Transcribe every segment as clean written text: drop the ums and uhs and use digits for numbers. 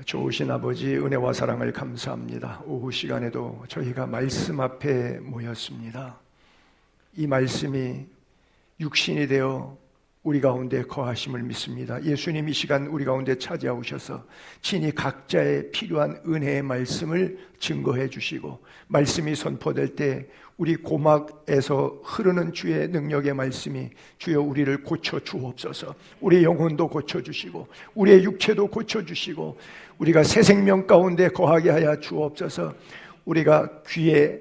좋으신 아버지 은혜와 사랑을 감사합니다. 오후 시간에도 저희가 말씀 앞에 모였습니다. 이 말씀이 육신이 되어 우리 가운데 거하심을 믿습니다. 예수님 이 시간 우리 가운데 찾아오셔서 친히 각자의 필요한 은혜의 말씀을 증거해 주시고, 말씀이 선포될 때 우리 고막에서 흐르는 주의 능력의 말씀이 주여 우리를 고쳐 주옵소서. 우리의 영혼도 고쳐 주시고 우리의 육체도 고쳐 주시고 우리가 새 생명 가운데 거하게 하여 주옵소서. 우리가 귀에,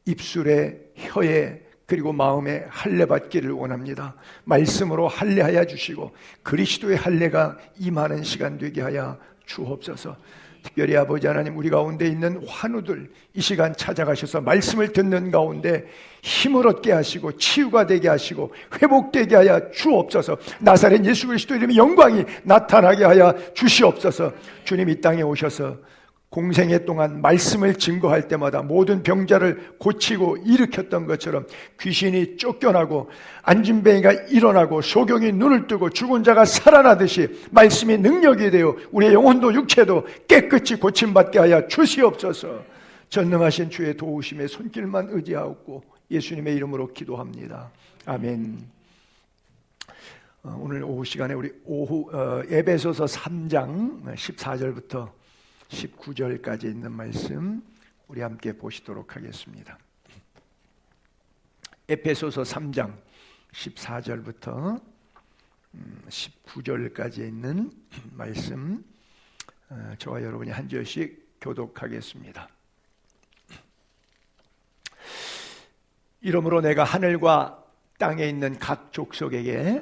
입술에, 혀에, 그리고 마음에 할례 받기를 원합니다. 말씀으로 할례하여 주시고 그리스도의 할례가 임하는 시간 되게 하여 주옵소서. 특별히 아버지 하나님, 우리 가운데 있는 환우들 이 시간 찾아가셔서 말씀을 듣는 가운데 힘을 얻게 하시고 치유가 되게 하시고 회복되게 하여 주옵소서. 나사렛 예수 그리스도 이름의 영광이 나타나게 하여 주시옵소서. 주님 이 땅에 오셔서 공생애 동안 말씀을 증거할 때마다 모든 병자를 고치고 일으켰던 것처럼 귀신이 쫓겨나고 안진뱅이가 일어나고 소경이 눈을 뜨고 죽은 자가 살아나듯이 말씀이 능력이 되어 우리의 영혼도 육체도 깨끗이 고침받게 하여 주시옵소서. 전능하신 주의 도우심의 손길만 의지하옵고 예수님의 이름으로 기도합니다. 아멘. 오늘 오후 시간에 우리 에베소서 3장 14절부터 19절까지 있는 말씀 우리 함께 보시도록 하겠습니다. 에베소서 3장 14절부터 19절까지 있는 말씀 저와 여러분이 한 절씩 교독하겠습니다. 이러므로 내가 하늘과 땅에 있는 각 족속에게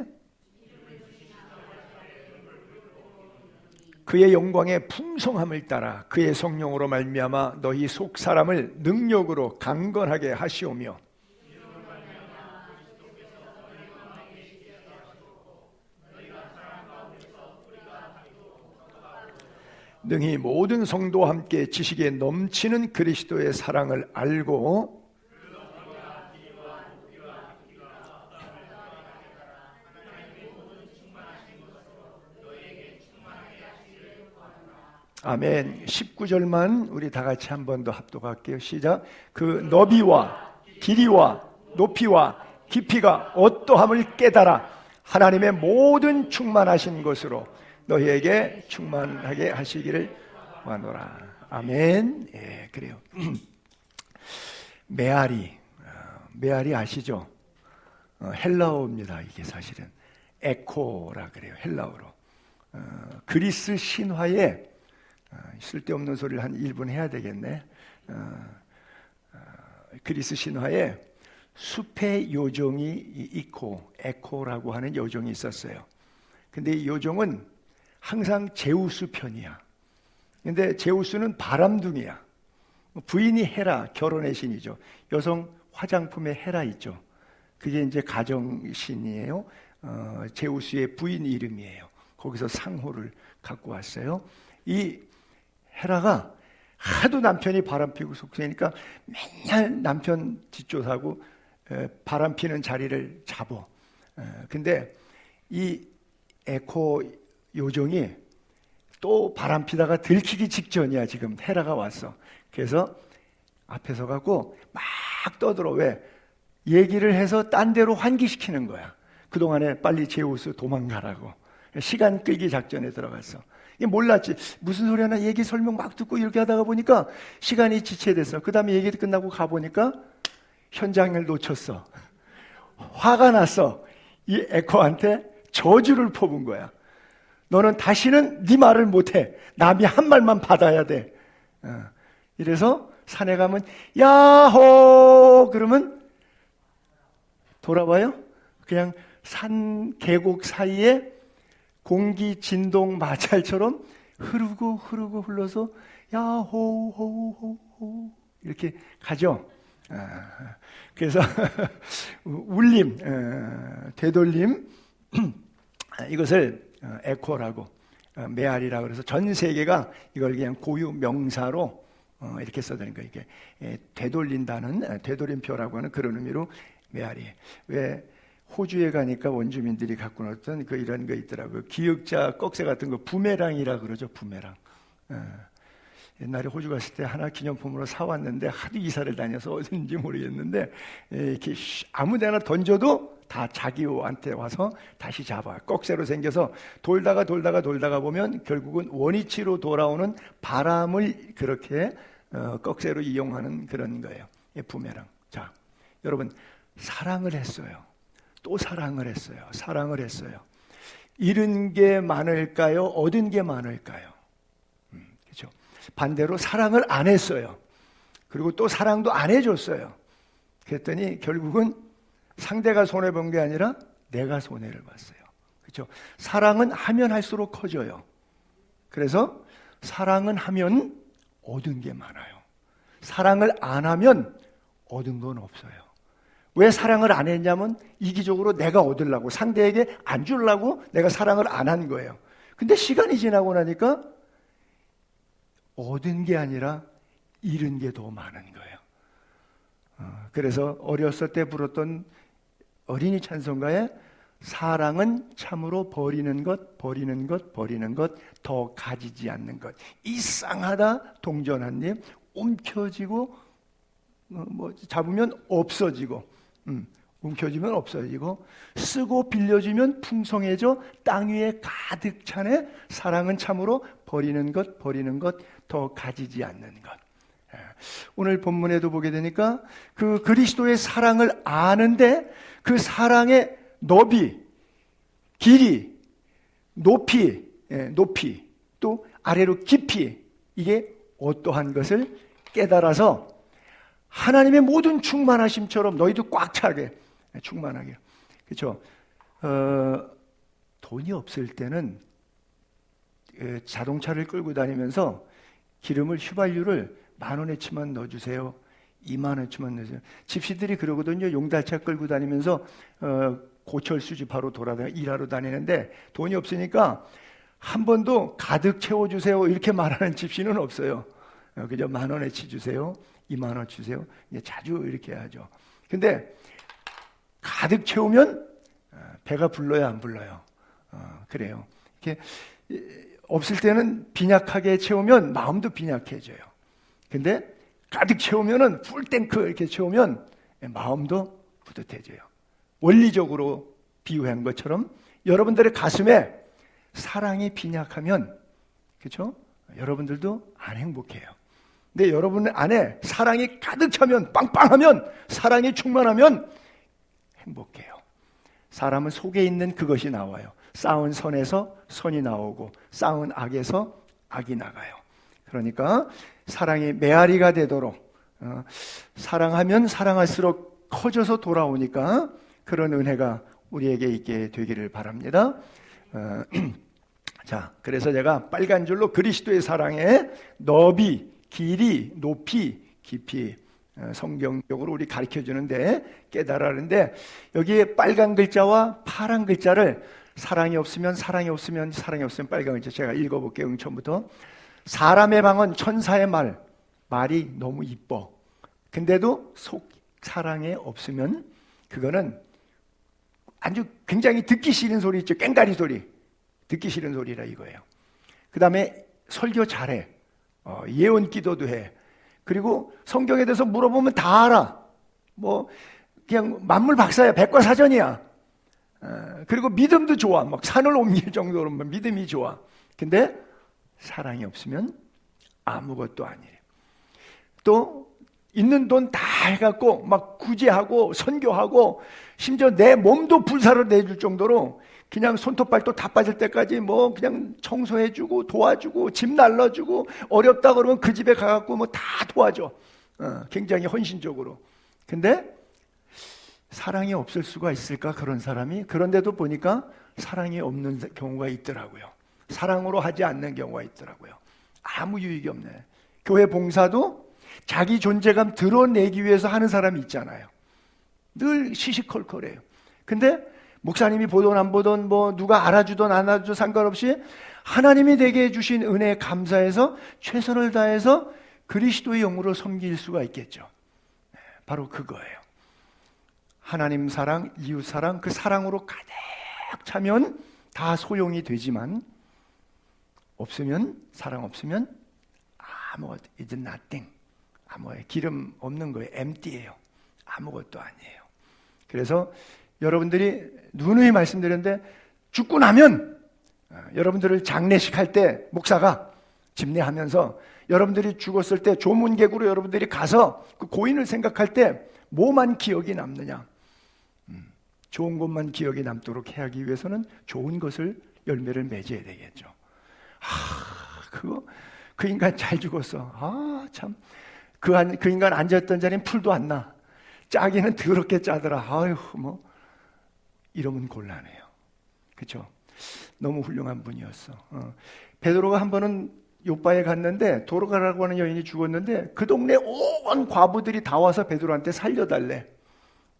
그의 영광의 풍성함을 따라 그의 성령으로 말미암아 너희 속 사람을 능력으로 강건하게 하시오며 능히 모든 성도와 함께 지식에 넘치는 그리스도의 사랑을 알고 아멘. 19절만 우리 다 같이 한 번 더 합독할게요. 시작. 그 너비와 길이와 높이와 깊이가 어떠함을 깨달아 하나님의 모든 충만하신 것으로 너희에게 충만하게 하시기를 원하노라. 아멘. 예, 그래요. 메아리 아시죠? 헬라어입니다. 이게 사실은 에코라 그래요. 헬라어로. 그리스 신화에 쓸데없는 소리를 한 1분 해야 되겠네. 그리스 신화에 숲의 요정이 있고 에코라고 하는 요정이 있었어요. 근데 이 요정은 항상 제우스 편이야. 근데 제우스는 바람둥이야. 부인이 헤라, 결혼의 신이죠. 여성 화장품의 헤라 있죠. 그게 이제 가정신이에요. 제우스의 부인 이름이에요. 거기서 상호를 갖고 왔어요. 이 헤라가 하도 남편이 바람피고 속세니까 맨날 남편 뒷조사하고 바람피는 자리를 잡어. 근데 이 에코 요정이 또 바람피다가 들키기 직전이야. 지금 헤라가 왔어. 그래서 앞에 서가고 막 떠들어. 왜? 얘기를 해서 딴 데로 환기시키는 거야. 그동안에 빨리 제우스 도망가라고. 시간 끌기 작전에 들어갔어. 몰랐지. 무슨 소리 하나 얘기 설명 막 듣고 이렇게 하다가 보니까 시간이 지체됐어. 그 다음에 얘기 끝나고 가보니까 현장을 놓쳤어. 화가 났어. 이 에코한테 저주를 퍼본 거야. 너는 다시는 네 말을 못해. 남이 한 말만 받아야 돼. 이래서 산에 가면 야호 그러면 돌아봐요. 그냥 산 계곡 사이에 공기 진동 마찰처럼 흐르고 흘러서 야호호호호 이렇게 가죠. 그래서 울림, 되돌림 이것을 에코라고 메아리라고 그래서 전 세계가 이걸 그냥 고유 명사로 이렇게 써드린 거예요. 이게 되돌린다는 되돌림표라고 하는 그런 의미로 메아리. 왜 호주에 가니까 원주민들이 갖고 왔던 그 이런 거 있더라고요. 기역자 꺽쇠 같은 거 부메랑이라 그러죠. 부메랑. 옛날에 호주 갔을 때 하나 기념품으로 사왔는데 하도 이사를 다녀서 어딘지 모르겠는데 이렇게 아무데나 던져도 다 자기한테 와서 다시 잡아. 꺽쇠로 생겨서 돌다가 보면 결국은 원위치로 돌아오는 바람을 그렇게 꺽쇠로 이용하는 그런 거예요. 부메랑. 자, 여러분 사랑을 했어요. 또 사랑을 했어요. 사랑을 했어요. 잃은 게 많을까요? 얻은 게 많을까요? 그렇죠. 반대로 사랑을 안 했어요. 그리고 또 사랑도 안 해줬어요. 그랬더니 결국은 상대가 손해본 게 아니라 내가 손해를 봤어요. 그렇죠. 사랑은 하면 할수록 커져요. 그래서 사랑은 하면 얻은 게 많아요. 사랑을 안 하면 얻은 건 없어요. 왜 사랑을 안 했냐면 이기적으로 내가 얻으려고, 상대에게 안 주려고 내가 사랑을 안 한 거예요. 근데 시간이 지나고 나니까 얻은 게 아니라 잃은 게 더 많은 거예요. 그래서 어렸을 때 불렀던 어린이 찬송가에 사랑은 참으로 버리는 것 더 가지지 않는 것, 이상하다 동전한입 움켜쥐고 잡으면 없어지고, 움켜쥐면 없어지고, 쓰고 빌려주면 풍성해져 땅 위에 가득 차네. 사랑은 참으로 버리는 것 더 가지지 않는 것. 오늘 본문에도 보게 되니까 그 그리스도의 사랑을 아는데 그 사랑의 너비, 길이, 높이 또 아래로 깊이, 이게 어떠한 것을 깨달아서 하나님의 모든 충만하심처럼 너희도 꽉 차게 충만하게. 그렇죠? 돈이 없을 때는 자동차를 끌고 다니면서 기름을 휘발유를 10,000원어치만 넣어주세요. 20,000원어치만 넣어주세요. 집시들이 그러거든요. 용달차 끌고 다니면서 고철 수집하러 일하러 다니는데 돈이 없으니까 한 번도 가득 채워주세요 이렇게 말하는 집시는 없어요. 그저 10,000원어치 주세요. 20,000원 주세요. 자주 이렇게 하죠. 근데 가득 채우면 배가 불러요, 안 불러요? 그래요. 이렇게 없을 때는 빈약하게 채우면 마음도 빈약해져요. 근데 가득 채우면은 풀탱크 이렇게 채우면 마음도 뿌듯해져요. 원리적으로 비유한 것처럼 여러분들의 가슴에 사랑이 빈약하면, 그렇죠? 여러분들도 안 행복해요. 근데 여러분 안에 사랑이 가득 차면, 빵빵하면, 사랑이 충만하면 행복해요. 사람은 속에 있는 그것이 나와요. 쌓은 선에서 선이 나오고 쌓은 악에서 악이 나가요. 그러니까 사랑이 메아리가 되도록, 사랑하면 사랑할수록 커져서 돌아오니까 그런 은혜가 우리에게 있게 되기를 바랍니다. 자, 그래서 제가 빨간 줄로 그리스도의 사랑의 너비, 길이, 높이, 깊이, 성경적으로 우리 가르쳐주는데, 깨달았는데, 여기에 빨간 글자와 파란 글자를 사랑이 없으면 빨간 글자, 제가 읽어볼게요. 처음부터. 사람의 방언, 천사의 말이 너무 이뻐. 근데도 사랑에 없으면 그거는 아주 굉장히 듣기 싫은 소리 있죠. 깽가리 소리. 듣기 싫은 소리라 이거예요. 그 다음에 설교 잘해. 예언 기도도 해. 그리고 성경에 대해서 물어보면 다 알아. 그냥 만물 박사야. 백과사전이야. 그리고 믿음도 좋아. 막 산을 옮길 정도로 믿음이 좋아. 근데 사랑이 없으면 아무것도 아니래. 또 있는 돈 다 해갖고 막 구제하고 선교하고 심지어 내 몸도 불사를 내줄 정도로 그냥 손톱 발톱 다 빠질 때까지 그냥 청소해주고 도와주고 집 날라주고 어렵다 그러면 그 집에 가갖고 다 도와줘. 굉장히 헌신적으로. 근데 사랑이 없을 수가 있을까, 그런 사람이? 그런데도 보니까 사랑이 없는 경우가 있더라고요. 사랑으로 하지 않는 경우가 있더라고요. 아무 유익이 없네. 교회 봉사도 자기 존재감 드러내기 위해서 하는 사람이 있잖아요. 늘 시시콜콜해요. 근데 목사님이 보던 안 보던 누가 알아주든 안 알아주든 상관없이 하나님이 되게 해주신 은혜에 감사해서 최선을 다해서 그리스도의 영으로 섬길 수가 있겠죠. 바로 그거예요. 하나님 사랑, 이웃 사랑, 그 사랑으로 가득 차면 다 소용이 되지만 사랑 없으면 아무것도 it's nothing. 기름 없는 거예요. empty예요. 아무것도 아니에요. 그래서 여러분들이 누누이 말씀드렸는데 죽고 나면 여러분들을 장례식 할 때 목사가 집례하면서 여러분들이 죽었을 때 조문객으로 여러분들이 가서 그 고인을 생각할 때 뭐만 기억이 남느냐? 좋은 것만 기억이 남도록 하기 위해서는 좋은 것을 열매를 맺어야 되겠죠. 그 인간 잘 죽었어. 참. 그 인간 앉았던 자리엔 풀도 안 나. 짜기는 더럽게 짜더라. 이러면 곤란해요. 그렇죠? 너무 훌륭한 분이었어. 베드로가 한 번은 요바에 갔는데 도로가라고 하는 여인이 죽었는데 그 동네 온 과부들이 다 와서 베드로한테 살려달래.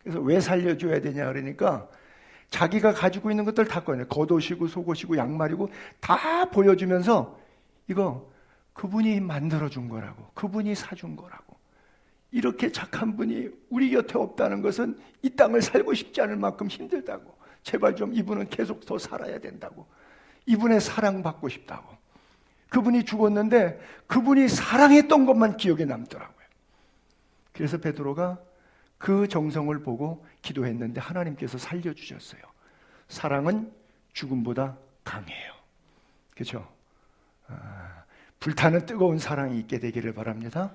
그래서 왜 살려줘야 되냐 그러니까 자기가 가지고 있는 것들 다 꺼내. 겉옷이고 속옷이고 양말이고 다 보여주면서 이거 그분이 만들어준 거라고. 그분이 사준 거라고. 이렇게 착한 분이 우리 곁에 없다는 것은 이 땅을 살고 싶지 않을 만큼 힘들다고. 제발 좀 이분은 계속 더 살아야 된다고. 이분의 사랑받고 싶다고. 그분이 죽었는데 그분이 사랑했던 것만 기억에 남더라고요. 그래서 베드로가 그 정성을 보고 기도했는데 하나님께서 살려주셨어요. 사랑은 죽음보다 강해요. 그렇죠? 불타는 뜨거운 사랑이 있게 되기를 바랍니다.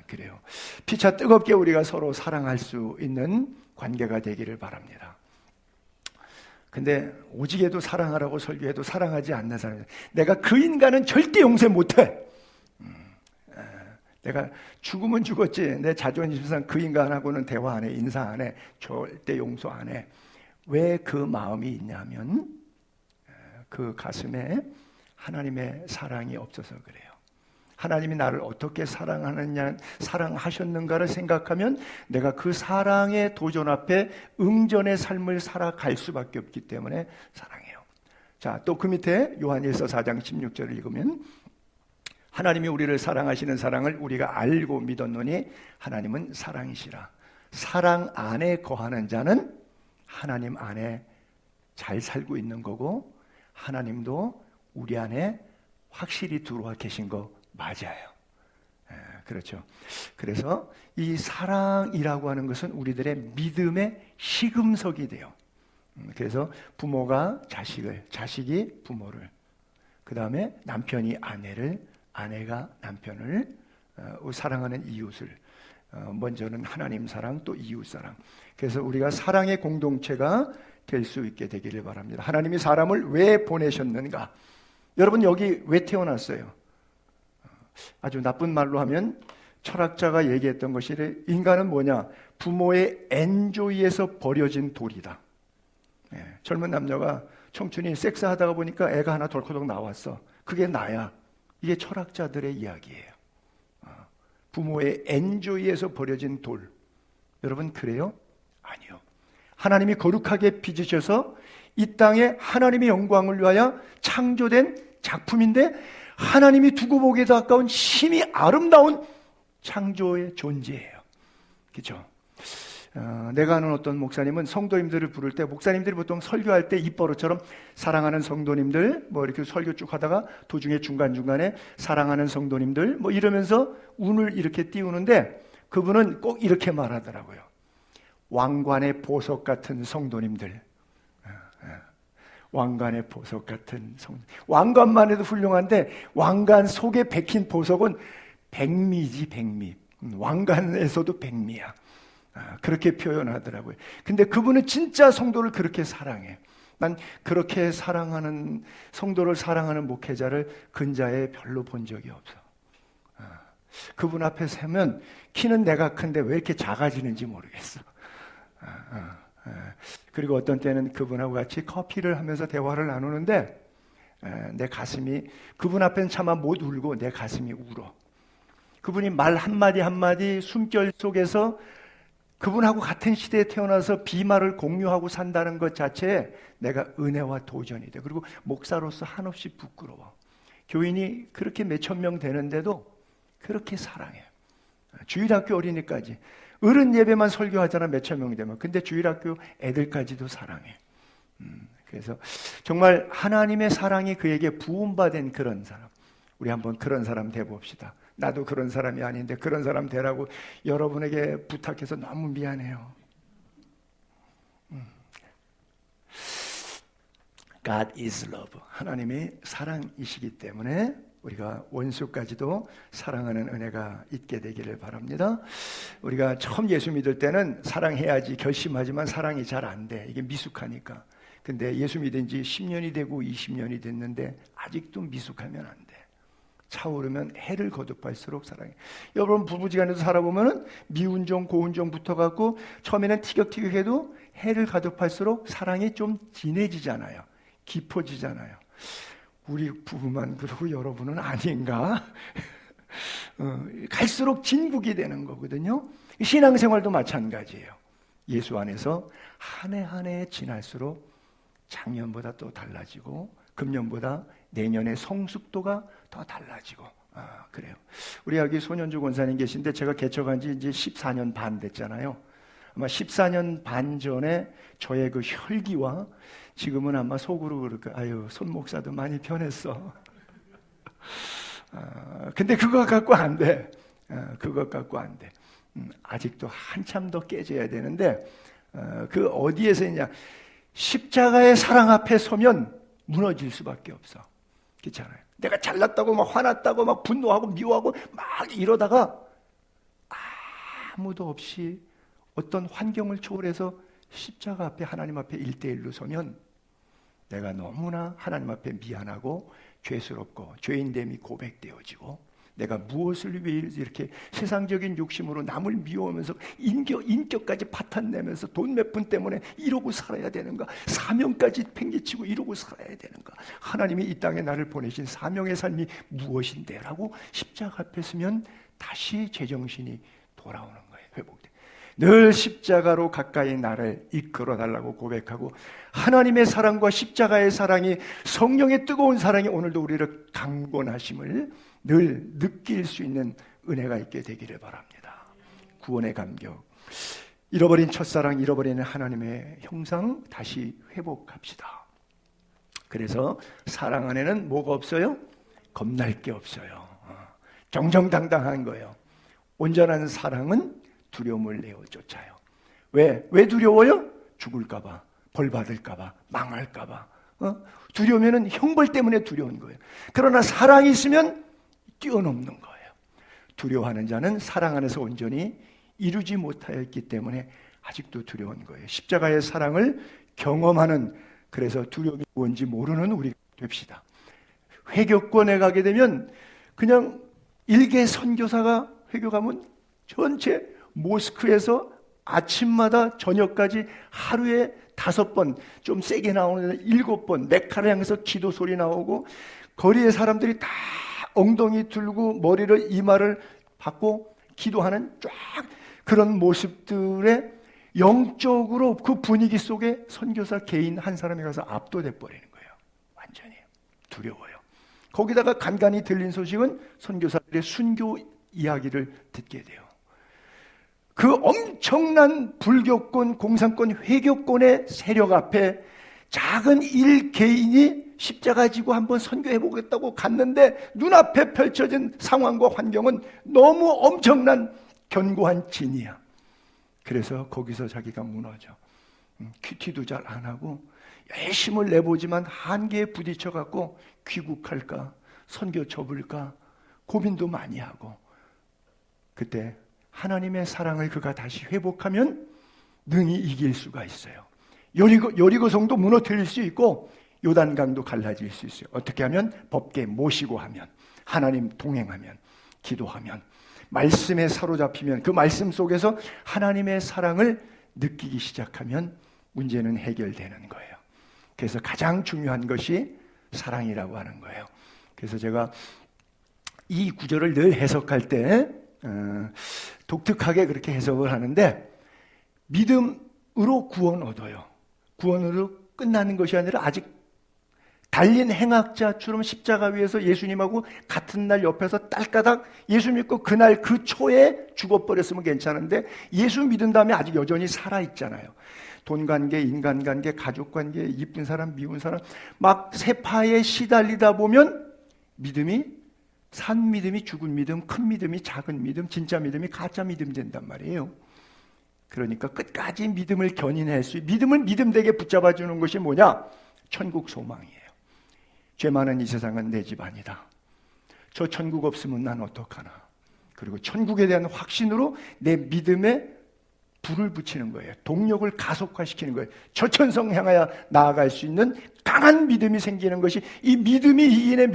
그래요. 피차 뜨겁게 우리가 서로 사랑할 수 있는 관계가 되기를 바랍니다. 근데 오직에도 사랑하라고 설교해도 사랑하지 않는 사람이 내가 그 인간은 절대 용서 못해. 내가 죽으면 죽었지 내 자존심상 그 인간하고는 대화 안 해. 인사 안 해. 절대 용서 안 해. 왜 그 마음이 있냐면 그 가슴에 하나님의 사랑이 없어서 그래요. 하나님이 나를 어떻게 사랑하셨는가를 생각하면 내가 그 사랑의 도전 앞에 응전의 삶을 살아갈 수밖에 없기 때문에 사랑해요. 자, 또 그 밑에 요한일서 4장 16절을 읽으면 하나님이 우리를 사랑하시는 사랑을 우리가 알고 믿었노니 하나님은 사랑이시라. 사랑 안에 거하는 자는 하나님 안에 잘 살고 있는 거고 하나님도 우리 안에 확실히 들어와 계신 거 맞아요. 그렇죠. 그래서 이 사랑이라고 하는 것은 우리들의 믿음의 시금석이 돼요. 그래서 부모가 자식을, 자식이 부모를, 그 다음에 남편이 아내를, 아내가 남편을, 사랑하는 이웃을, 먼저는 하나님 사랑, 또 이웃 사랑. 그래서 우리가 사랑의 공동체가 될 수 있게 되기를 바랍니다. 하나님이 사람을 왜 보내셨는가? 여러분 여기 왜 태어났어요? 아주 나쁜 말로 하면 철학자가 얘기했던 것이 인간은 뭐냐? 부모의 엔조이에서 버려진 돌이다. 젊은 남녀가 청춘이 섹스하다가 보니까 애가 하나 덜커덕 나왔어. 그게 나야. 이게 철학자들의 이야기예요. 부모의 엔조이에서 버려진 돌. 여러분 그래요? 아니요. 하나님이 거룩하게 빚으셔서 이 땅에 하나님의 영광을 위하여 창조된 작품인데 하나님이 두고 보기에도 아까운 심히 아름다운 창조의 존재예요. 그렇죠? 내가 아는 어떤 목사님은 성도님들을 부를 때 목사님들이 보통 설교할 때 입버릇처럼 사랑하는 성도님들 뭐 이렇게 설교 쭉 하다가 도중에 중간중간에 사랑하는 성도님들 뭐 이러면서 운을 이렇게 띄우는데 그분은 꼭 이렇게 말하더라고요. 왕관의 보석 같은 성도님들. 왕관의 보석 같은 성도. 왕관만 해도 훌륭한데 왕관 속에 박힌 보석은 백미지 백미. 왕관에서도 백미야. 그렇게 표현하더라고요. 근데 그분은 진짜 성도를 그렇게 사랑해. 난 그렇게 사랑하는 성도를 사랑하는 목회자를 근자에 별로 본 적이 없어. 그분 앞에 서면 키는 내가 큰데 왜 이렇게 작아지는지 모르겠어. 그리고 어떤 때는 그분하고 같이 커피를 하면서 대화를 나누는데 내 가슴이 그분 앞에는 차마 못 울고 내 가슴이 울어. 그분이 말 한마디 한마디 숨결 속에서 그분하고 같은 시대에 태어나서 비말을 공유하고 산다는 것 자체에 내가 은혜와 도전이 돼. 그리고 목사로서 한없이 부끄러워. 교인이 그렇게 몇천 명 되는데도 그렇게 사랑해. 주일학교 어린이까지. 어른 예배만 설교하잖아, 몇천 명 되면. 근데 주일학교 애들까지도 사랑해. 그래서 정말 하나님의 사랑이 그에게 부음받은 그런 사람. 우리 한번 그런 사람 돼봅시다. 나도 그런 사람이 아닌데 그런 사람 되라고 여러분에게 부탁해서 너무 미안해요. God is love. 하나님이 사랑이시기 때문에 우리가 원수까지도 사랑하는 은혜가 있게 되기를 바랍니다. 우리가 처음 예수 믿을 때는 사랑해야지 결심하지만 사랑이 잘 안 돼. 이게 미숙하니까. 근데 예수 믿은 지 10년이 되고 20년이 됐는데 아직도 미숙하면 안 돼. 차오르면 해를 거듭할수록 사랑해. 여러분 부부지간에도 살아보면은 미운 종 고운 종 붙어갖고 처음에는 티격태격해도 해를 거듭할수록 사랑이 좀 진해지잖아요. 깊어지잖아요. 우리 부부만 그러고 여러분은 아닌가? 갈수록 진국이 되는 거거든요. 신앙생활도 마찬가지예요. 예수 안에서 한 해 한 해 지날수록 작년보다 또 달라지고 금년보다 내년의 성숙도가 더 달라지고 그래요. 우리 여기 손현주 권사님 계신데 제가 개척한 지 이제 14년 반 됐잖아요. 아마 14년 반 전에 저의 그 혈기와 지금은 아마 속으로 그럴까 아유 손 목사도 많이 변했어. 근데 그거 갖고 안 돼. 그거 갖고 안 돼. 아직도 한참 더 깨져야 되는데 그 어디에서 있냐 십자가의 사랑 앞에 서면 무너질 수밖에 없어. 그렇잖아요. 내가 잘났다고 막 화났다고 막 분노하고 미워하고 막 이러다가 아무도 없이 어떤 환경을 초월해서 십자가 앞에 하나님 앞에 1대1로 서면 내가 너무나 하나님 앞에 미안하고 죄스럽고 죄인됨이 고백되어지고 내가 무엇을 위해 이렇게 세상적인 욕심으로 남을 미워하면서 인격까지 파탄내면서 돈 몇 푼 때문에 이러고 살아야 되는가, 사명까지 팽개치고 이러고 살아야 되는가, 하나님이 이 땅에 나를 보내신 사명의 삶이 무엇인데 라고 십자가 앞에 서면 다시 제정신이 돌아오는 거예요. 회복돼. 늘 십자가로 가까이 나를 이끌어 달라고 고백하고 하나님의 사랑과 십자가의 사랑이 성령의 뜨거운 사랑이 오늘도 우리를 강권하심을 늘 느낄 수 있는 은혜가 있게 되기를 바랍니다. 구원의 감격. 잃어버린 첫사랑, 잃어버리는 하나님의 형상 다시 회복합시다. 그래서 사랑 안에는 뭐가 없어요? 겁날 게 없어요. 정정당당한 거예요. 온전한 사랑은 두려움을 내어 쫓아요. 왜 두려워요? 죽을까봐, 벌 받을까봐, 망할까봐. 두려우면은 형벌 때문에 두려운 거예요. 그러나 사랑이 있으면 뛰어넘는 거예요. 두려워하는 자는 사랑 안에서 온전히 이루지 못하였기 때문에 아직도 두려운 거예요. 십자가의 사랑을 경험하는, 그래서 두려움이 뭔지 모르는 우리가 됩시다. 회교권에 가게 되면 그냥 일개 선교사가 회교 가면 전체 모스크에서 아침마다 저녁까지 하루에 5번, 좀 세게 나오는 7번 메카를 향해서 기도 소리 나오고 거리의 사람들이 다 엉덩이 들고 머리를 이마를 받고 기도하는 쫙 그런 모습들의 영적으로 그 분위기 속에 선교사 개인 한 사람이 가서 압도돼 버리는 거예요. 완전히 두려워요. 거기다가 간간히 들린 소식은 선교사들의 순교 이야기를 듣게 돼요. 그 엄청난 불교권, 공산권, 회교권의 세력 앞에 작은 일 개인이 십자가 지고 한번 선교해보겠다고 갔는데 눈앞에 펼쳐진 상황과 환경은 너무 엄청난 견고한 진이야. 그래서 거기서 자기가 무너져. 큐티도 잘 안 하고 열심을 내보지만 한계에 부딪혀갖고 귀국할까, 선교 접을까 고민도 많이 하고, 그때 하나님의 사랑을 그가 다시 회복하면 능히 이길 수가 있어요. 여리고성도 무너뜨릴 수 있고 요단강도 갈라질 수 있어요. 어떻게 하면? 법궤 모시고 하면, 하나님 동행하면, 기도하면, 말씀에 사로잡히면, 그 말씀 속에서 하나님의 사랑을 느끼기 시작하면 문제는 해결되는 거예요. 그래서 가장 중요한 것이 사랑이라고 하는 거예요. 그래서 제가 이 구절을 늘 해석할 때 독특하게 그렇게 해석을 하는데, 믿음으로 구원 얻어요. 구원으로 끝나는 것이 아니라 아직 달린 행악자처럼 십자가 위에서 예수님하고 같은 날 옆에서 딸까닥 예수 믿고 그날 그 초에 죽어버렸으면 괜찮은데 예수 믿은 다음에 아직 여전히 살아있잖아요. 돈관계, 인간관계, 가족관계, 이쁜 사람, 미운 사람 막 세파에 시달리다 보면 믿음이 산 믿음이 죽은 믿음, 큰 믿음이 작은 믿음, 진짜 믿음이 가짜 믿음 된단 말이에요. 그러니까 끝까지 믿음을 견인할 수, 믿음을 믿음되게 붙잡아 주는 것이 뭐냐? 천국 소망이에요. 죄 많은 이 세상은 내 집 아니다. 저 천국 없으면 난 어떡하나. 그리고 천국에 대한 확신으로 내 믿음에 불을 붙이는 거예요. 동력을 가속화시키는 거예요. 저천성 향하여 나아갈 수 있는 강한 믿음이 생기는 것이, 이 믿음이 이기네,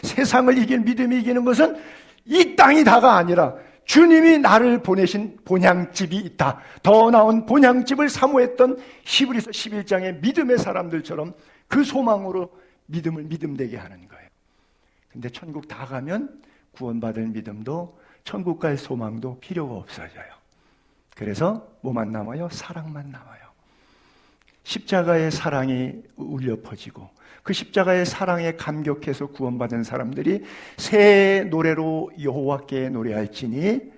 세상을 이기는 믿음이 이기는 것은 이 땅이 다가 아니라 주님이 나를 보내신 본향집이 있다. 더 나은 본향집을 사모했던 히브리서 11장의 믿음의 사람들처럼 그 소망으로 믿음을 믿음되게 하는 거예요. 근데 천국 다 가면 구원받을 믿음도 천국 갈 소망도 필요가 없어져요. 그래서 뭐만 남아요? 사랑만 남아요. 십자가의 사랑이 울려 퍼지고 그 십자가의 사랑에 감격해서 구원받은 사람들이 새 노래로 여호와께 노래할지니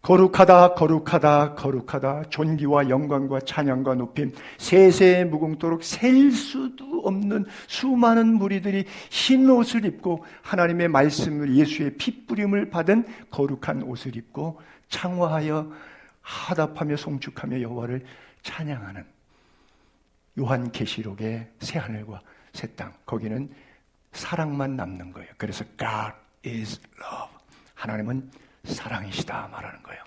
거룩하다 거룩하다 거룩하다 존귀와 영광과 찬양과 높임 세세 무궁토록 셀 수도 없는 수많은 무리들이 흰 옷을 입고 하나님의 말씀을 예수의 핏부림을 받은 거룩한 옷을 입고 창화하여 하답하며 송축하며 여호와를 찬양하는 요한계시록의 새하늘과 새 땅, 거기는 사랑만 남는 거예요. 그래서 God is love. 하나님은 사랑이시다 말하는 거예요.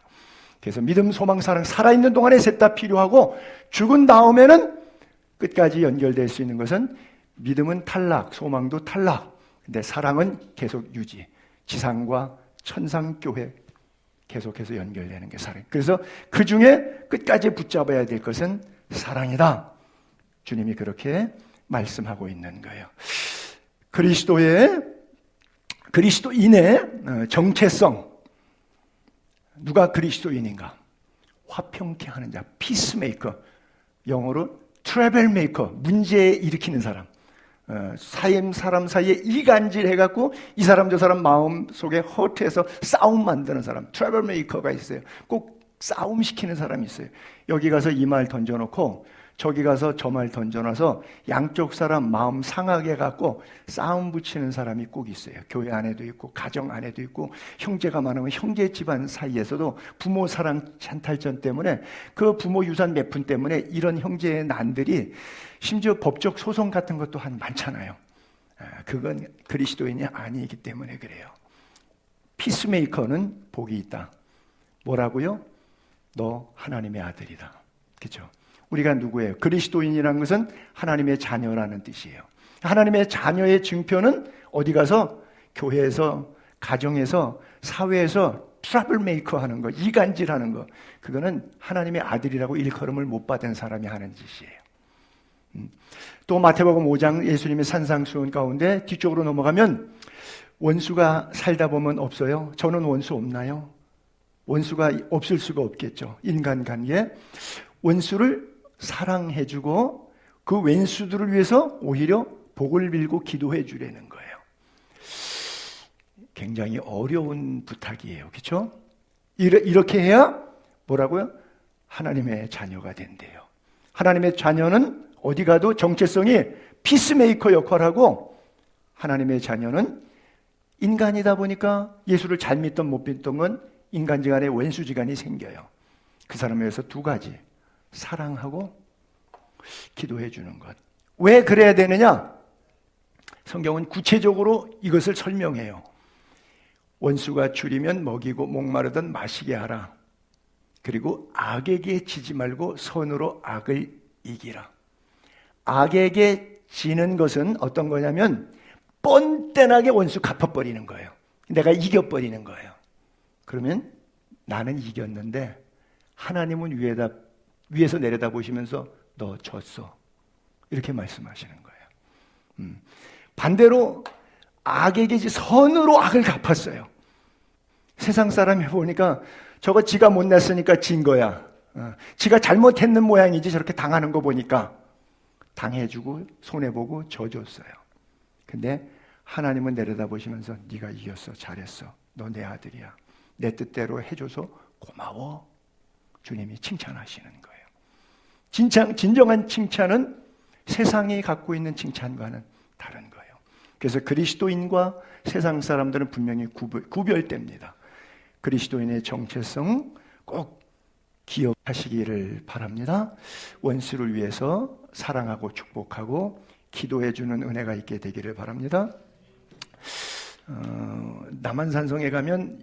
그래서 믿음, 소망, 사랑, 살아있는 동안에 셋 다 필요하고 죽은 다음에는 끝까지 연결될 수 있는 것은 믿음은 탈락, 소망도 탈락. 근데 사랑은 계속 유지. 지상과 천상교회 계속해서 연결되는 게 사랑. 그래서 그 중에 끝까지 붙잡아야 될 것은 사랑이다. 주님이 그렇게 말씀하고 있는 거예요. 그리스도인의 정체성. 누가 그리스도인인가? 화평케 하는 자, 피스메이커. 영어로 트러블메이커, 문제 일으키는 사람. 사람 사이에 이간질 해갖고 이 사람 저 사람 마음 속에 허트해서 싸움 만드는 사람, 트러블메이커가 있어요. 꼭 싸움 시키는 사람이 있어요. 여기 가서 이 말 던져놓고 저기 가서 저 말 던져놔서 양쪽 사람 마음 상하게 해갖고 싸움 붙이는 사람이 꼭 있어요. 교회 안에도 있고 가정 안에도 있고 형제가 많으면 형제 집안 사이에서도 부모 사랑 찬탈전 때문에 그 부모 유산 몇 푼 때문에 이런 형제의 난들이 심지어 법적 소송 같은 것도 많잖아요. 그건 그리스도인이 아니기 때문에 그래요. 피스메이커는 복이 있다. 뭐라고요? 너 하나님의 아들이다. 그렇죠? 우리가 누구예요? 그리스도인이라는 것은 하나님의 자녀라는 뜻이에요. 하나님의 자녀의 증표는 어디 가서 교회에서, 가정에서, 사회에서 트러블 메이커 하는 거, 이간질 하는 거, 그거는 하나님의 아들이라고 일컬음을 못 받은 사람이 하는 짓이에요. 또 마태복음 5장 예수님의 산상수훈 가운데 뒤쪽으로 넘어가면 원수가 살다 보면 없어요? 저는 원수 없나요? 원수가 없을 수가 없겠죠. 인간관계. 원수를 사랑해주고 그 왼수들을 위해서 오히려 복을 빌고 기도해 주려는 거예요. 굉장히 어려운 부탁이에요. 그렇죠? 이렇게 해야 뭐라고요? 하나님의 자녀가 된대요. 하나님의 자녀는 어디 가도 정체성이 피스메이커 역할하고 하나님의 자녀는 인간이다 보니까 예수를 잘 믿던 못 믿던 건 인간지간에 왼수지간이 생겨요. 그 사람에 의해서 두 가지. 사랑하고 기도해 주는 것. 왜 그래야 되느냐? 성경은 구체적으로 이것을 설명해요. 원수가 줄이면 먹이고 목마르든 마시게 하라. 그리고 악에게 지지 말고 선으로 악을 이기라. 악에게 지는 것은 어떤 거냐면 뻔뻔하게 원수 갚아버리는 거예요. 내가 이겨버리는 거예요. 그러면 나는 이겼는데 하나님은 위에서 내려다 보시면서 너 졌어. 이렇게 말씀하시는 거예요. 반대로 악에게 선으로 악을 갚았어요. 세상 사람이 보니까 저거 지가 못 냈으니까 진 거야. 지가 잘못했는 모양이지 저렇게 당하는 거 보니까 당해주고 손해보고 져줬어요. 근데 하나님은 내려다 보시면서 네가 이겼어. 잘했어. 너 내 아들이야. 내 뜻대로 해줘서 고마워. 주님이 칭찬하시는 거예요. 진정한 칭찬은 세상이 갖고 있는 칭찬과는 다른 거예요. 그래서 그리스도인과 세상 사람들은 분명히 구별됩니다. 그리스도인의 정체성 꼭 기억하시기를 바랍니다. 원수를 위해서 사랑하고 축복하고 기도해주는 은혜가 있게 되기를 바랍니다. 남한산성에 가면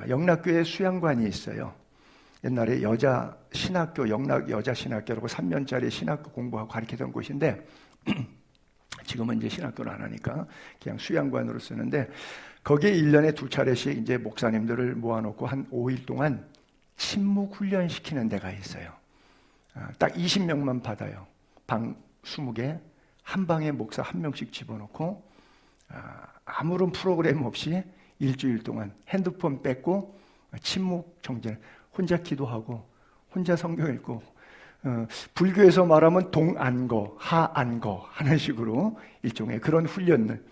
영락교회 수양관이 있어요. 옛날에 여자 신학교, 영락 여자 신학교라고 3년짜리 신학교 공부하고 가르치던 곳인데 지금은 이제 신학교를 안 하니까 그냥 수양관으로 쓰는데 거기에 1년에 2차례씩 이제 목사님들을 모아놓고 한 5일 동안 침묵 훈련 시키는 데가 있어요. 딱 20명만 받아요. 방 20개, 한 방에 목사 1명씩 집어넣고 아무런 프로그램 없이 일주일 동안 핸드폰 뺏고 침묵 정전, 혼자 기도하고 혼자 성경 읽고 불교에서 말하면 동안거, 하안거 하는 식으로 일종의 그런 훈련을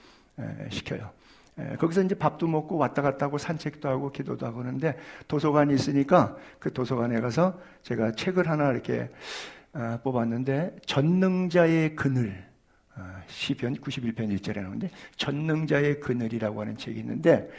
시켜요. 거기서 이제 밥도 먹고 왔다 갔다 하고 산책도 하고 기도도 하고 하는데 도서관이 있으니까 그 도서관에 가서 제가 책을 하나 이렇게 뽑았는데 전능자의 그늘, 시편 91편 1절에 나오는데 전능자의 그늘이라고 하는 책이 있는데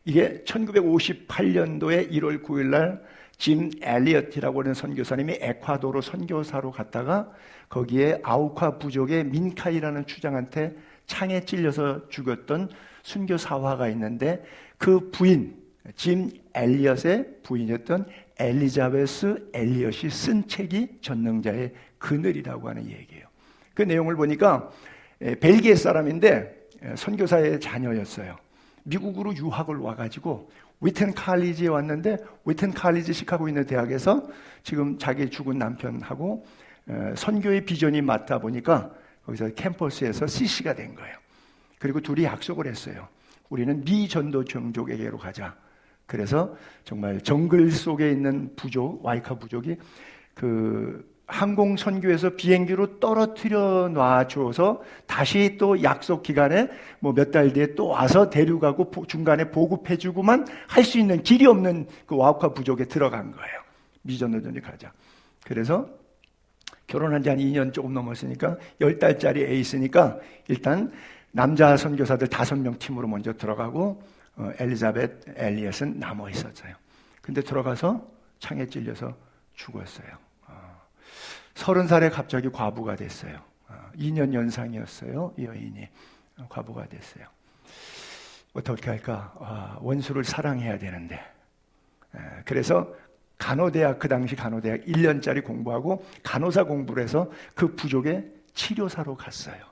이게 1958년도에 1월 9일 날 짐 엘리엇이라고 하는 선교사님이 에콰도르 선교사로 갔다가 거기에 아우카 부족의 민카이라는 추장한테 창에 찔려서 죽었던 순교 사화가 있는데 그 부인, 짐 엘리엇의 부인이었던 엘리자베스 엘리엇이 쓴 책이 전능자의 그늘이라고 하는 얘기예요. 그 내용을 보니까 벨기에 사람인데 선교사의 자녀였어요. 미국으로 유학을 와가지고 위튼 칼리지에 왔는데 위튼 칼리지 시카고 있는 대학에서 지금 자기 죽은 남편하고 선교의 비전이 맞다 보니까 거기서 캠퍼스에서 CC가 된 거예요. 그리고 둘이 약속을 했어요. 우리는 미 전도 종족에게로 가자. 그래서 정말 정글 속에 있는 부족, 와이카 부족이 그 항공 선교에서 비행기로 떨어뜨려 놔줘서 다시 또 약속 기간에 뭐 몇 달 뒤에 또 와서 데려가고 중간에 보급해주고만 할 수 있는 길이 없는 그 와이카 부족에 들어간 거예요. 미 전도 종족 가자. 그래서 결혼한 지 한 2년 조금 넘었으니까 10달짜리 에이스니까 일단 남자 선교사들 5명 팀으로 먼저 들어가고 엘리자벳 엘리엇은 남아 있었어요. 근데 들어가서 창에 찔려서 죽었어요. 30살에 갑자기 과부가 됐어요. 2년 연상이었어요. 이 여인이 과부가 됐어요. 어떻게 할까? 원수를 사랑해야 되는데 그래서 간호대학, 그 당시 간호대학 1년짜리 공부하고 간호사 공부를 해서 그 부족의 치료사로 갔어요.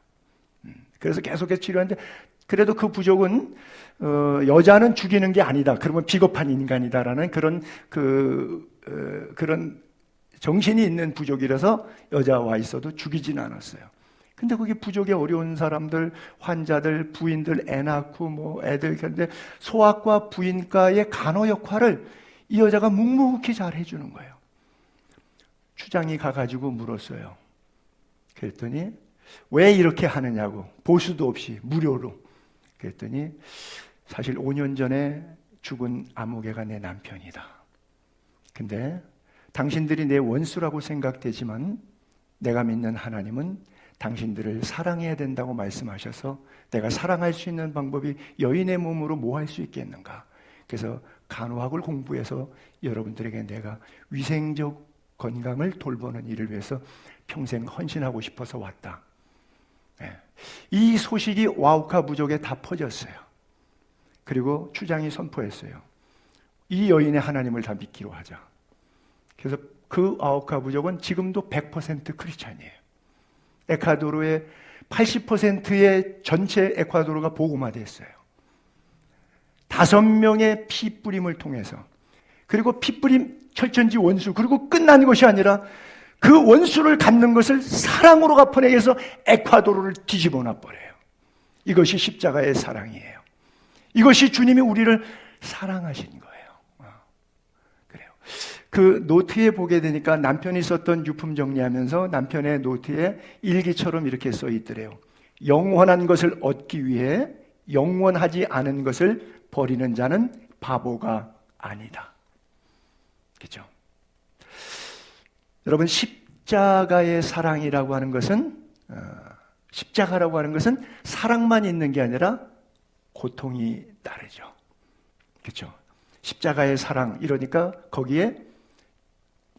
그래서 계속해서 치료하는데 그래도 그 부족은 여자는 죽이는 게 아니다. 그러면 비겁한 인간이다라는 그런 정신이 있는 부족이라서 여자와 있어도 죽이진 않았어요. 근데 거기 부족의 어려운 사람들, 환자들, 부인들, 애 낳고 뭐 애들, 그런데 소아과 부인과의 간호 역할을 이 여자가 묵묵히 잘 해주는 거예요. 추장이 가가지고 물었어요. 그랬더니 왜 이렇게 하느냐고, 보수도 없이 무료로. 그랬더니 사실 5년 전에 죽은 아무개가 내 남편이다. 근데 당신들이 내 원수라고 생각되지만 내가 믿는 하나님은 당신들을 사랑해야 된다고 말씀하셔서 내가 사랑할 수 있는 방법이 여인의 몸으로 뭐 할 수 있겠는가. 그래서 간호학을 공부해서 여러분들에게 내가 위생적 건강을 돌보는 일을 위해서 평생 헌신하고 싶어서 왔다. 이 소식이 와우카 부족에 다 퍼졌어요. 그리고 추장이 선포했어요. 이 여인의 하나님을 다 믿기로 하자. 그래서 그 와우카 부족은 지금도 100% 크리스찬이에요. 에콰도르의 80%의 전체 에콰도르가 복음화됐어요. 5명의 피 뿌림을 통해서. 그리고 피 뿌림 철천지 원수, 그리고 끝난 것이 아니라 그 원수를 갚는 것을 사랑으로 갚아내기 위해서 에콰도르를 뒤집어 놔버려요. 이것이 십자가의 사랑이에요. 이것이 주님이 우리를 사랑하신 거예요. 그래요. 그 노트에 보게 되니까 남편이 썼던 유품 정리하면서 남편의 노트에 일기처럼 이렇게 써 있더래요. 영원한 것을 얻기 위해 영원하지 않은 것을 버리는 자는 바보가 아니다. 그렇죠? 여러분, 십자가의 사랑이라고 하는 것은 십자가라고 하는 것은 사랑만 있는 게 아니라 고통이 따르죠. 그렇죠? 십자가의 사랑 이러니까 거기에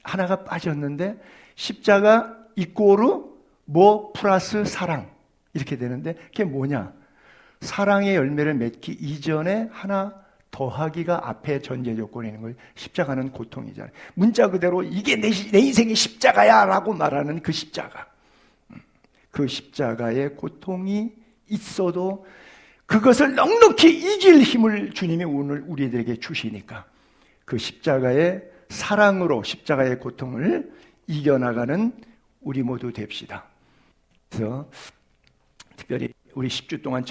하나가 빠졌는데 십자가 이꼬르 뭐 플러스 사랑 이렇게 되는데 그게 뭐냐? 사랑의 열매를 맺기 이전에 하나 더하기가 앞에 전제 조건이 있는 거예요. 십자가는 고통이잖아요. 문자 그대로 이게 내 인생의 십자가야 라고 말하는 그 십자가. 그 십자가의 고통이 있어도 그것을 넉넉히 이길 힘을 주님이 오늘 우리들에게 주시니까 그 십자가의 사랑으로 십자가의 고통을 이겨나가는 우리 모두 됩시다. 그래서 특별히 우리 10주 동안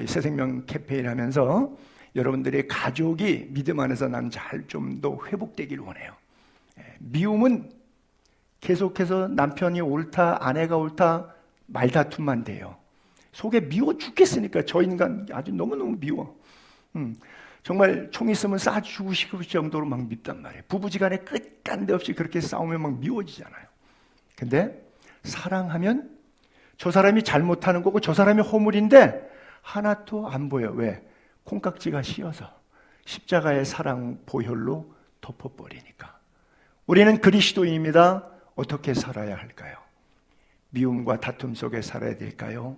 새생명 캠페인 하면서 여러분들의 가족이 믿음 안에서 난 잘 좀 더 회복되길 원해요. 미움은 계속해서 남편이 옳다, 아내가 옳다 말다툼만 돼요. 속에 미워 죽겠으니까 저 인간 아주 너무너무 미워. 정말 총 있으면 쏴주고 싶을 정도로 막 밉단 말이에요. 부부지간에 끝간데 없이 그렇게 싸우면 막 미워지잖아요. 근데 사랑하면 저 사람이 잘못하는 거고 저 사람이 허물인데 하나도 안 보여. 왜? 콩깍지가 씌어서 십자가의 사랑 보혈로 덮어버리니까. 우리는 그리스도인입니다. 어떻게 살아야 할까요? 미움과 다툼 속에 살아야 될까요?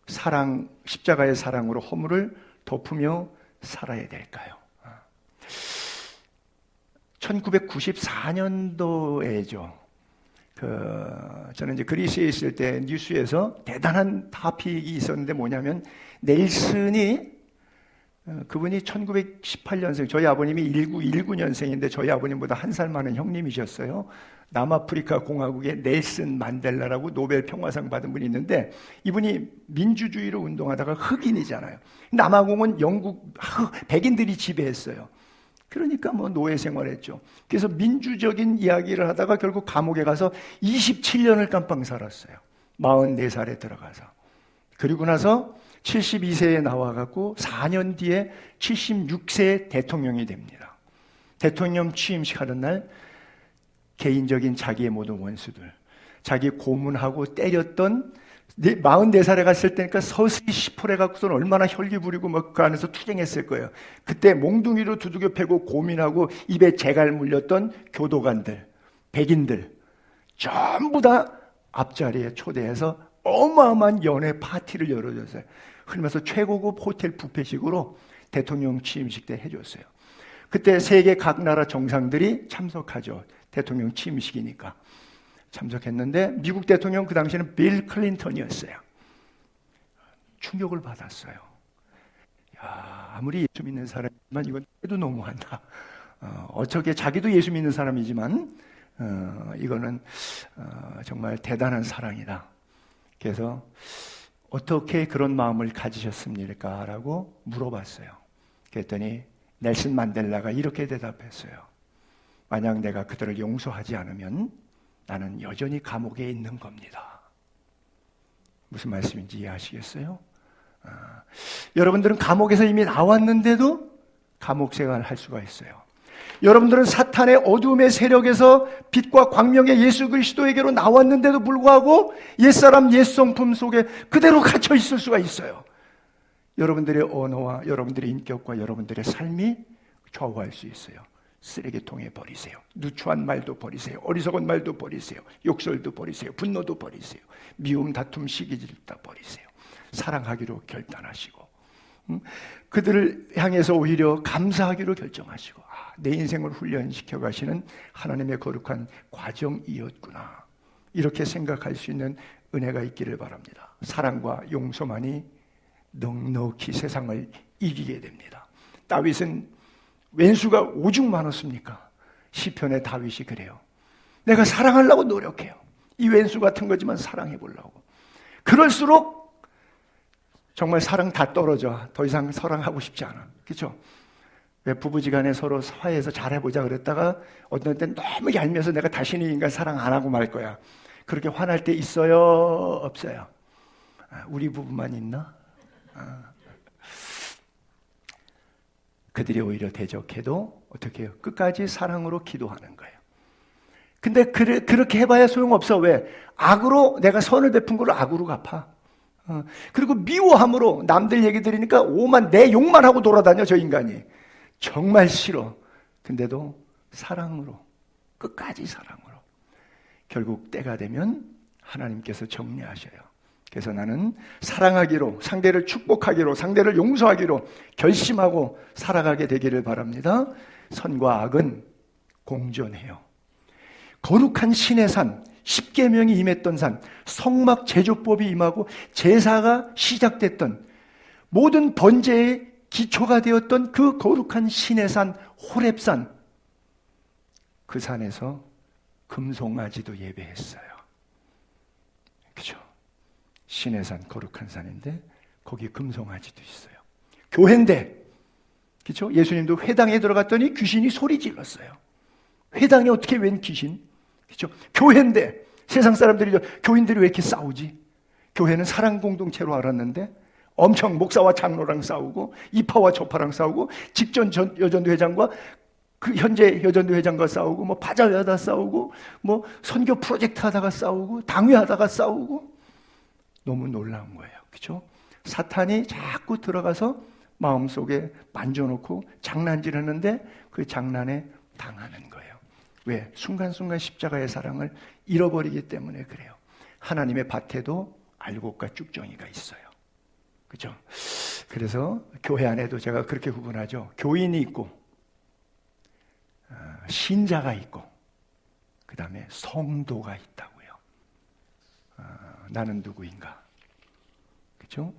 사랑, 십자가의 사랑으로 허물을 덮으며 살아야 될까요? 1994년도에죠. 저는 이제 그리스에 있을 때 뉴스에서 대단한 타픽이 있었는데 뭐냐면 넬슨이 그분이 1918년생, 저희 아버님이 1919년생인데 저희 아버님보다 한 살 많은 형님이셨어요. 남아프리카 공화국의 넬슨 만델라라고 노벨 평화상 받은 분이 있는데 이분이 민주주의로 운동하다가 흑인이잖아요. 남아공은 영국 백인들이 지배했어요. 그러니까 뭐 노예 생활했죠. 그래서 민주적인 이야기를 하다가 결국 감옥에 가서 27년을 깜빵 살았어요. 44살에 들어가서. 그리고 나서 72세에 나와갖고 4년 뒤에 76세 대통령이 됩니다. 대통령 취임식 하는 날 개인적인 자기의 모든 원수들, 자기 고문하고 때렸던 44살에 갔을 때니까 서서히 시풀해 갖고서는 얼마나 혈기 부리고 막 그 안에서 투쟁했을 거예요. 그때 몽둥이로 두들겨 패고 고민하고 입에 재갈 물렸던 교도관들, 백인들 전부 다 앞자리에 초대해서 어마어마한 연회 파티를 열어줬어요. 그러면서 최고급 호텔 뷔페식으로 대통령 취임식 때 해줬어요. 그때 세계 각 나라 정상들이 참석하죠. 대통령 취임식이니까. 참석했는데 미국 대통령 그 당시에는 빌 클린턴이었어요. 충격을 받았어요. 야, 아무리 예수 믿는 사람이지만 이건 해도 너무한다. 어떻게 자기도 예수 믿는 사람이지만 이거는 정말 대단한 사랑이다. 그래서 어떻게 그런 마음을 가지셨습니까? 라고 물어봤어요. 그랬더니 넬슨 만델라가 이렇게 대답했어요. 만약 내가 그들을 용서하지 않으면 나는 여전히 감옥에 있는 겁니다. 무슨 말씀인지 이해하시겠어요? 여러분들은 감옥에서 이미 나왔는데도 감옥 생활을 할 수가 있어요. 여러분들은 사탄의 어둠의 세력에서 빛과 광명의 예수 그리스도에게로 나왔는데도 불구하고 옛사람 옛성품 속에 그대로 갇혀 있을 수가 있어요. 여러분들의 언어와 여러분들의 인격과 여러분들의 삶이 좌우할 수 있어요. 쓰레기통에 버리세요. 누추한 말도 버리세요. 어리석은 말도 버리세요. 욕설도 버리세요. 분노도 버리세요. 미움, 다툼, 시기질 다 버리세요. 사랑하기로 결단하시고 그들을 향해서 오히려 감사하기로 결정하시고 내 인생을 훈련시켜 가시는 하나님의 거룩한 과정이었구나. 이렇게 생각할 수 있는 은혜가 있기를 바랍니다. 사랑과 용서만이 넉넉히 세상을 이기게 됩니다. 다윗은 왼수가 오죽 많았습니까? 시편의 다윗이 그래요. 내가 사랑하려고 노력해요. 이 왼수 같은 거지만 사랑해 보려고. 그럴수록 정말 사랑 다 떨어져. 더 이상 사랑하고 싶지 않아. 그렇죠? 왜 부부지간에 서로 화해해서 잘해보자 그랬다가 어떤 때는 너무 얄미워서 내가 다시는 인간 사랑 안 하고 말 거야. 그렇게 화날 때 있어요? 없어요? 우리 부부만 있나? 그들이 오히려 대적해도 어떻게 해요? 끝까지 사랑으로 기도하는 거예요. 근데 그렇게 해봐야 소용없어. 왜? 악으로 내가 선을 베푼 걸 악으로 갚아. 그리고 미워함으로 남들 얘기 들으니까 오만 내 욕만 하고 돌아다녀 저 인간이. 정말 싫어. 근데도 사랑으로, 끝까지 사랑으로. 결국 때가 되면 하나님께서 정리하셔요. 그래서 나는 사랑하기로, 상대를 축복하기로, 상대를 용서하기로 결심하고 살아가게 되기를 바랍니다. 선과 악은 공존해요. 거룩한 신의 산, 십계명이 임했던 산, 성막 제조법이 임하고 제사가 시작됐던, 모든 번제의 기초가 되었던 그 거룩한 신의 산 호렙산, 그 산에서 금송아지도 예배했어요. 그죠? 신의 산, 거룩한 산인데 거기 금송아지도 있어요. 교회인데, 그죠? 예수님도 회당에 들어갔더니 귀신이 소리 질렀어요. 회당에 어떻게 웬 귀신? 그죠? 교회인데, 세상 사람들이, 교인들이 왜 이렇게 싸우지? 교회는 사랑 공동체로 알았는데 엄청 목사와 장로랑 싸우고 이파와 저파랑 싸우고, 직전 여전도 회장과 그 현재 여전도 회장과 싸우고, 뭐 바자회하다 싸우고, 뭐 선교 프로젝트 하다가 싸우고, 당회하다가 싸우고. 너무 놀라운 거예요. 그렇죠? 사탄이 자꾸 들어가서 마음속에 만져놓고 장난질하는데 그 장난에 당하는 거예요. 왜? 순간순간 십자가의 사랑을 잃어버리기 때문에 그래요. 하나님의 밭에도 알곡과 쭉정이가 있어요. 그렇죠? 그래서 교회 안에도 제가 그렇게 구분하죠. 교인이 있고, 신자가 있고, 그 다음에 성도가 있다고요. 나는 누구인가? 그렇죠?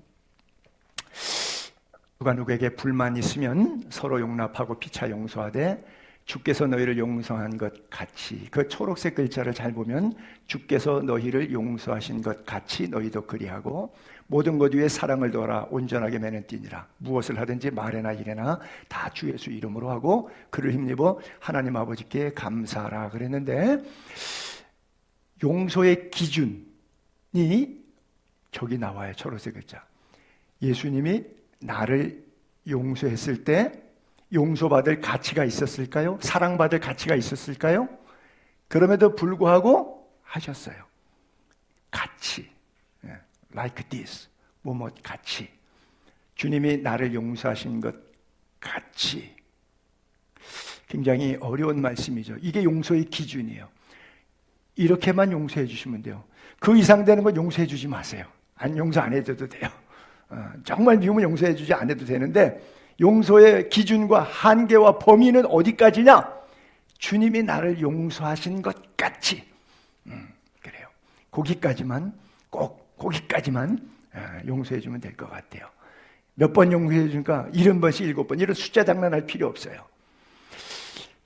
누가 누구에게 불만 있으면 서로 용납하고 피차 용서하되 주께서 너희를 용서한 것 같이, 그 초록색 글자를 잘 보면 주께서 너희를 용서하신 것 같이 너희도 그리하고 모든 것 위에 사랑을 두어라. 온전하게 매는 띠니라. 무엇을 하든지 말에나 일에나 다 주 예수 이름으로 하고 그를 힘입어 하나님 아버지께 감사하라 그랬는데, 용서의 기준이 저기 나와요. 초록색 글자. 예수님이 나를 용서했을 때 용서받을 가치가 있었을까요? 사랑받을 가치가 있었을까요? 그럼에도 불구하고 하셨어요. 같이, like this, 뭐뭐 같이. 주님이 나를 용서하신 것 같이. 굉장히 어려운 말씀이죠. 이게 용서의 기준이에요. 이렇게만 용서해 주시면 돼요. 그 이상 되는 건 용서해 주지 마세요. 용서 안 해도 돼요. 정말 미우면 용서해 주지 안 해도 되는데, 용서의 기준과 한계와 범위는 어디까지냐? 주님이 나를 용서하신 것 같이. 그래요. 거기까지만, 꼭 거기까지만 용서해 주면 될 것 같아요. 몇 번 용서해 주니까 70번씩 7번, 이런 숫자 장난할 필요 없어요.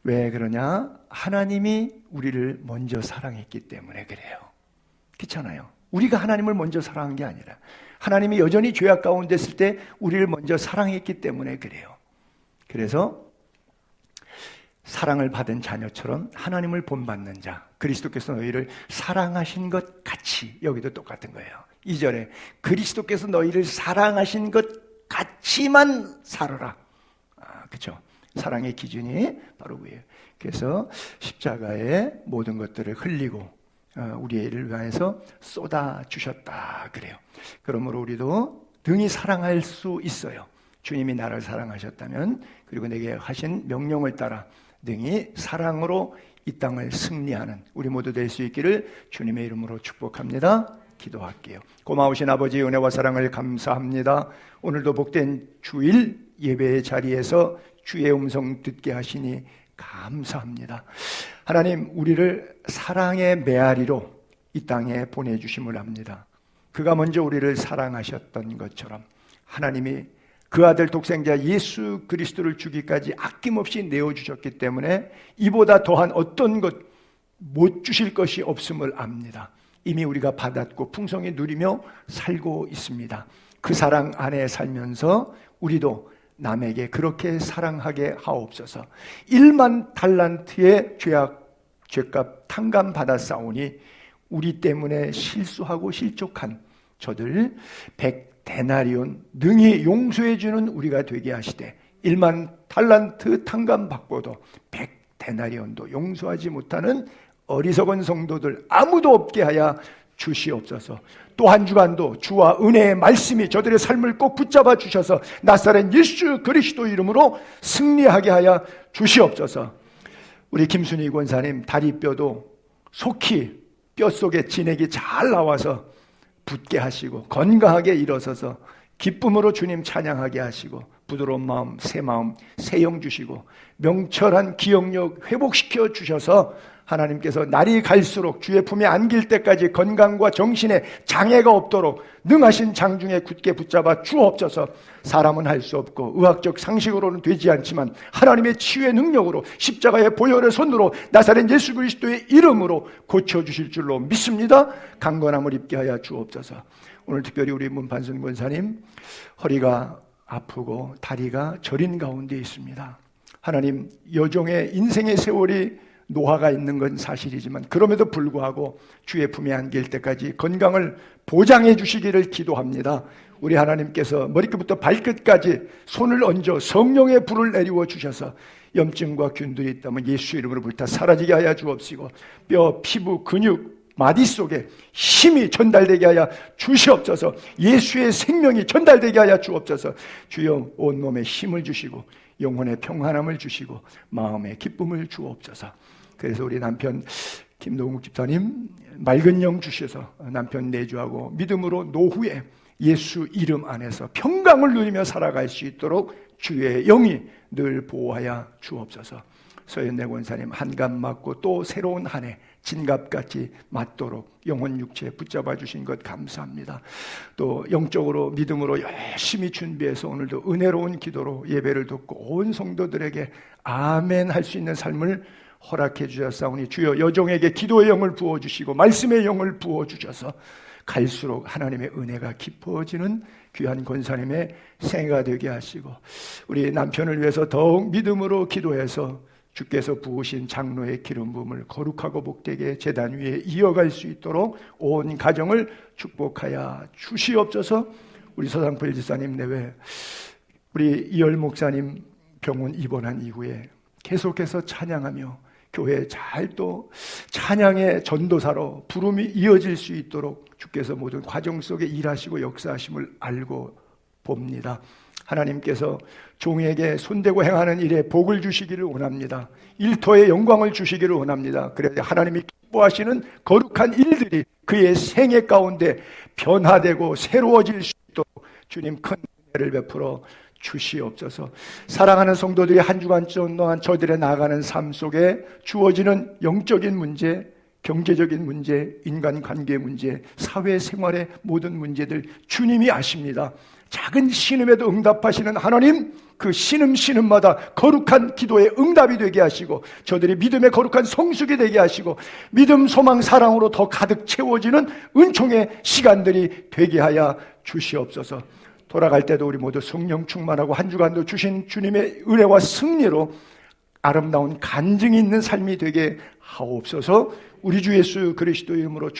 왜 그러냐? 하나님이 우리를 먼저 사랑했기 때문에 그래요. 그렇잖아요. 우리가 하나님을 먼저 사랑한 게 아니라 하나님이 여전히 죄악 가운데 있을 때 우리를 먼저 사랑했기 때문에 그래요. 그래서 사랑을 받은 자녀처럼 하나님을 본받는 자, 그리스도께서 너희를 사랑하신 것 같이, 여기도 똑같은 거예요. 2절에 그리스도께서 너희를 사랑하신 것 같이만 살아라. 그렇죠? 사랑의 기준이 바로 그예요. 그래서 십자가에 모든 것들을 흘리고 우리를 위해서 쏟아주셨다 그래요. 그러므로 우리도 등이 사랑할 수 있어요. 주님이 나를 사랑하셨다면, 그리고 내게 하신 명령을 따라 등이 사랑으로 이 땅을 승리하는 우리 모두 될 수 있기를 주님의 이름으로 축복합니다. 기도할게요. 고마우신 아버지의 은혜와 사랑을 감사합니다. 오늘도 복된 주일 예배의 자리에서 주의 음성 듣게 하시니 감사합니다. 하나님, 우리를 사랑의 메아리로 이 땅에 보내주심을 압니다. 그가 먼저 우리를 사랑하셨던 것처럼 하나님이 그 아들 독생자 예수 그리스도를 주기까지 아낌없이 내어주셨기 때문에 이보다 더한 어떤 것 못 주실 것이 없음을 압니다. 이미 우리가 받았고 풍성히 누리며 살고 있습니다. 그 사랑 안에 살면서 우리도 남에게 그렇게 사랑하게 하옵소서. 1만 달란트의 죄값 탕감 받았사오니 우리 때문에 실수하고 실족한 저들 100데나리온 능히 용서해 주는 우리가 되게 하시되 1만 달란트 탕감 받고도 100데나리온도 용서하지 못하는 어리석은 성도들 아무도 없게 하여 주시옵소서. 또 한 주간도 주와 은혜의 말씀이 저들의 삶을 꼭 붙잡아 주셔서 나사렛 예수 그리스도 이름으로 승리하게 하여 주시옵소서. 우리 김순희 권사님 다리뼈도 속히 뼛속에 진액이 잘 나와서 붙게 하시고 건강하게 일어서서 기쁨으로 주님 찬양하게 하시고 부드러운 마음, 새 영 주시고 명철한 기억력 회복시켜 주셔서 하나님께서 날이 갈수록 주의 품에 안길 때까지 건강과 정신에 장애가 없도록 능하신 장중에 굳게 붙잡아 주옵소서. 사람은 할 수 없고 의학적 상식으로는 되지 않지만 하나님의 치유의 능력으로 십자가의 보혈의 손으로 나사렛 예수 그리스도의 이름으로 고쳐주실 줄로 믿습니다. 강건함을 입게 하여 주옵소서. 오늘 특별히 우리 문판순 권사님 허리가 아프고 다리가 저린 가운데 있습니다. 하나님, 여종의 인생의 세월이 노화가 있는 건 사실이지만 그럼에도 불구하고 주의 품에 안길 때까지 건강을 보장해 주시기를 기도합니다. 우리 하나님께서 머리끝부터 발끝까지 손을 얹어 성령의 불을 내리워 주셔서 염증과 균들이 있다면 예수 이름으로 불타 사라지게 하여 주옵시고 뼈, 피부, 근육, 마디 속에 힘이 전달되게 하여 주시옵소서. 예수의 생명이 전달되게 하여 주옵소서. 주여 온몸에 힘을 주시고 영혼의 평안함을 주시고 마음의 기쁨을 주옵소서. 그래서 우리 남편 김동욱 집사님 맑은 영 주셔서 남편 내주하고 믿음으로 노후에 예수 이름 안에서 평강을 누리며 살아갈 수 있도록 주의 영이 늘 보호하여 주옵소서. 서현대 권사님 한갑 맞고 또 새로운 한 해 진갑같이 맞도록 영혼 육체 붙잡아 주신 것 감사합니다. 또 영적으로 믿음으로 열심히 준비해서 오늘도 은혜로운 기도로 예배를 듣고 온 성도들에게 아멘 할 수 있는 삶을 허락해 주셨사오니 주여 여종에게 기도의 영을 부어주시고 말씀의 영을 부어주셔서 갈수록 하나님의 은혜가 깊어지는 귀한 권사님의 생애가 되게 하시고 우리 남편을 위해서 더욱 믿음으로 기도해서 주께서 부으신 장로의 기름 부음을 거룩하고 복되게 제단 위에 이어갈 수 있도록 온 가정을 축복하여 주시옵소서. 우리 서상필 지사님 내외 우리 이열 목사님 병원 입원한 이후에 계속해서 찬양하며 교회 잘 또 찬양의 전도사로 부름이 이어질 수 있도록 주께서 모든 과정 속에 일하시고 역사하심을 알고 봅니다. 하나님께서 종에게 손대고 행하는 일에 복을 주시기를 원합니다. 일터에 영광을 주시기를 원합니다. 그래야 하나님이 기뻐하시는 거룩한 일들이 그의 생애 가운데 변화되고 새로워질 수 있도록 주님 큰 은혜를 베풀어 주시옵소서. 사랑하는 성도들이 한 주간 동안 저들의 나아가는 삶 속에 주어지는 영적인 문제, 경제적인 문제, 인간관계 문제, 사회생활의 모든 문제들 주님이 아십니다. 작은 신음에도 응답하시는 하나님, 그 신음마다 거룩한 기도에 응답이 되게 하시고 저들이 믿음의 거룩한 성숙이 되게 하시고 믿음, 소망, 사랑으로 더 가득 채워지는 은총의 시간들이 되게 하여 주시옵소서. 돌아갈 때도 우리 모두 성령 충만하고 한 주간도 주신 주님의 은혜와 승리로 아름다운 간증이 있는 삶이 되게 하옵소서. 우리 주 예수 그리스도 이름으로